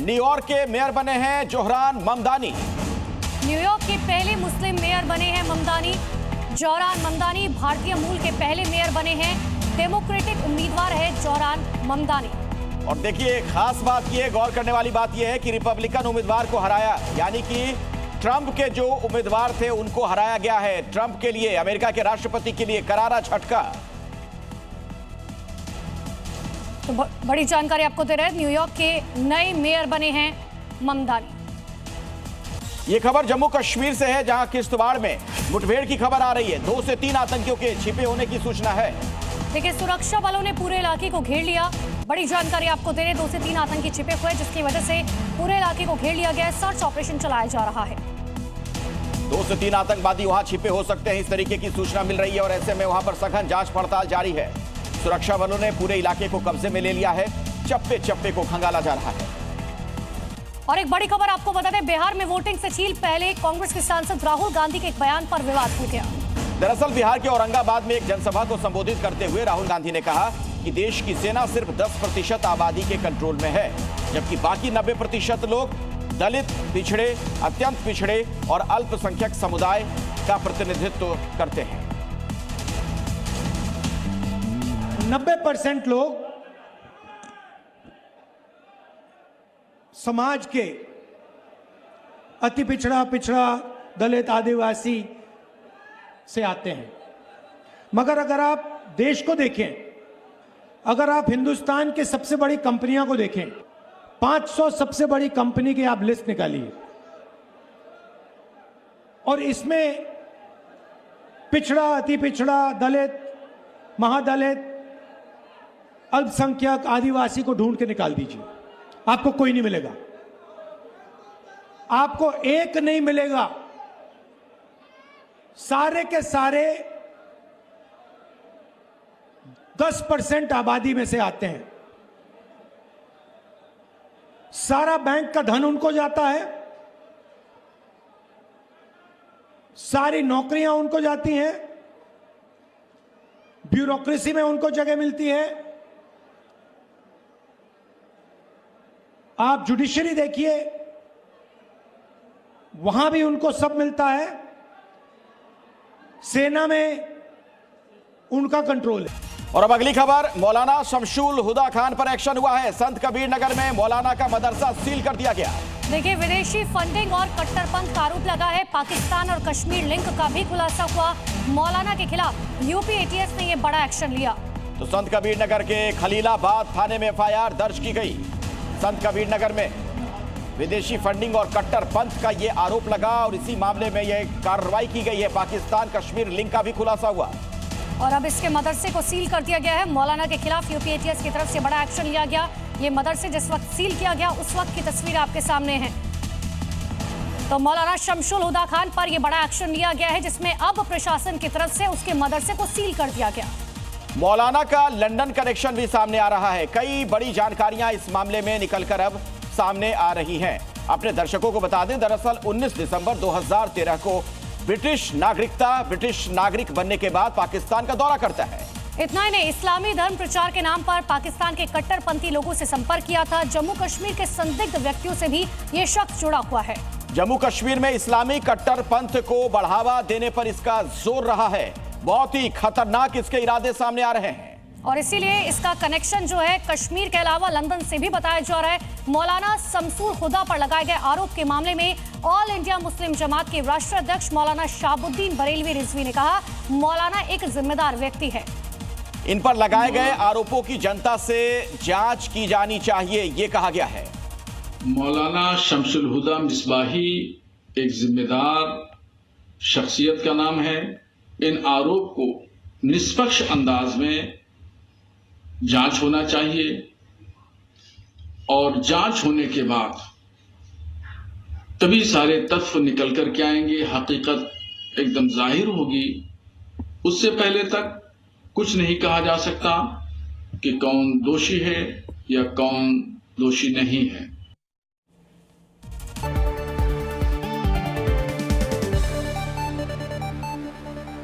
New York के mayor बने हैं जोहरान ममदानी। न्यूयॉर्क के पहले मुस्लिम मेयर बने हैं ममदानी। जोहरान ममदानी भारतीय मूल के पहले मेयर बने हैं। डेमोक्रेटिक उम्मीदवार है जोहरान ममदानी। और देखिए, खास बात यह, गौर करने वाली बात यह है कि रिपब्लिकन उम्मीदवार को हराया, यानी कि ट्रंप के जो उम्मीदवार थे उनको हराया गया है। ट्रंप के लिए, अमेरिका के राष्ट्रपति के लिए करारा झटका। तो बड़ी जानकारी आपको दे रहे हैं, न्यूयॉर्क के नए मेयर बने हैं ममदानी। ये खबर जम्मू कश्मीर से है, जहां किश्तवाड़ में मुठभेड़ की खबर आ रही है। 2 से 3 आतंकियों के छिपे होने की सूचना है। देखिए, सुरक्षा बलों ने पूरे इलाके को घेर लिया। बड़ी जानकारी आपको दे रहे हैं, 2 से 3 आतंकी छिपे हुए, जिसकी वजह से पूरे इलाके को घेर लिया गया है। सर्च ऑपरेशन चलाया जा रहा है। 2 से 3 आतंकवादी वहां छिपे हो सकते हैं, इस तरीके की सूचना मिल रही है। और ऐसे में वहां पर सघन जांच पड़ताल जारी है। सुरक्षा बलों ने पूरे इलाके को कब्जे में ले लिया है। चप्पे चप्पे को खंगाला जा रहा है। और एक बड़ी खबर आपको बता दें, बिहार में वोटिंग से छील पहले कांग्रेस के सांसद राहुल गांधी के एक बयान पर विवाद हो गया। दरअसल बिहार के औरंगाबाद में एक जनसभा को संबोधित करते हुए राहुल गांधी ने कहा कि देश की सेना सिर्फ 10% आबादी के कंट्रोल में है, जबकि बाकी 90% लोग दलित, पिछड़े, अत्यंत पिछड़े और अल्पसंख्यक समुदाय का प्रतिनिधित्व करते हैं। 90% लोग समाज के अति पिछड़ा, दलित, आदिवासी से आते हैं। मगर अगर आप देश को देखें, अगर आप हिंदुस्तान के सबसे बड़ी कंपनियों को देखें, 500 सबसे बड़ी कंपनी की आप लिस्ट निकालिए, और इसमें पिछड़ा, अति पिछड़ा, दलित, महादलित, अल्पसंख्यक, आदिवासी को ढूंढ के निकाल दीजिए, आपको कोई नहीं मिलेगा। आपको एक नहीं मिलेगा। सारे के सारे 10% आबादी में से आते हैं। सारा बैंक का धन उनको जाता है, सारी नौकरियां उनको जाती हैं, ब्यूरोक्रेसी में उनको जगह मिलती है। आप जुडिशरी देखिए, वहां भी उनको सब मिलता है। सेना में उनका कंट्रोल है। और अब अगली खबर, मौलाना शमशुल हुदा खान पर एक्शन हुआ है। संत कबीर नगर में मौलाना का मदरसा सील कर दिया गया। देखिए, विदेशी फंडिंग और कट्टरपंथ का आरोप लगा है। पाकिस्तान और कश्मीर लिंक का भी खुलासा हुआ। मौलाना के खिलाफ यूपी एटीएस ने यह बड़ा एक्शन लिया। तो संत कबीर नगर के खलीलाबाद थाने में एफआईआर दर्ज की गई। संत कबीर नगर में विदेशी फंडिंग और कट्टरपंथ का ये आरोप लगा और इसी मामले में यह कार्रवाई की गई है। पाकिस्तान कश्मीर लिंक का भी खुलासा हुआ और अब इसके मदरसे को सील कर दिया गया है। मौलाना के खिलाफ यूपी एटीएस की तरफ से बड़ा एक्शन लिया गया। ये मदरसे जिस वक्त सील किया गया, उस वक्त की तस्वीर आपके सामने है। तो मौलाना शमशुल हुदा खान पर यह बड़ा एक्शन लिया गया है, जिसमें अब प्रशासन की तरफ से उसके मदरसे को सील कर दिया गया। मौलाना का लंदन कनेक्शन भी सामने आ रहा है। कई बड़ी जानकारियां इस मामले में निकलकर अब सामने आ रही हैं। अपने दर्शकों को बता दें, दरअसल 19 दिसंबर 2013 को ब्रिटिश नागरिक बनने के बाद पाकिस्तान का दौरा करता है। इतना ही नहीं, इस्लामी धर्म प्रचार के नाम पर पाकिस्तान के कट्टरपंथी लोगों से संपर्क किया था। जम्मू कश्मीर के संदिग्ध व्यक्तियों से भी ये शख्स जुड़ा हुआ है। जम्मू कश्मीर में इस्लामी कट्टरपंथ को बढ़ावा देने पर इसका जोर रहा है। बहुत ही खतरनाक इसके इरादे सामने आ रहे हैं और इसीलिए इसका कनेक्शन जो है कश्मीर के अलावा लंदन से भी बताया जा रहा है। मौलाना शमशुल हुदा पर लगाए गए आरोप के मामले में ऑल इंडिया मुस्लिम जमात के राष्ट्रीय अध्यक्ष मौलाना शहाबुद्दीन बरेलवी रिजवी ने कहा, मौलाना एक जिम्मेदार व्यक्ति है। इन पर लगाए गए आरोपों की जनता से जांच की जानी चाहिए, ये कहा गया है। मौलाना शमशुल हुदा मिसबाही एक जिम्मेदार शख्सियत का नाम है। इन आरोप को निष्पक्ष अंदाज में जांच होना चाहिए और जांच होने के बाद तभी सारे तथ्य निकल कर के आएंगे, हकीकत एकदम जाहिर होगी। उससे पहले तक कुछ नहीं कहा जा सकता कि कौन दोषी है या कौन दोषी नहीं है।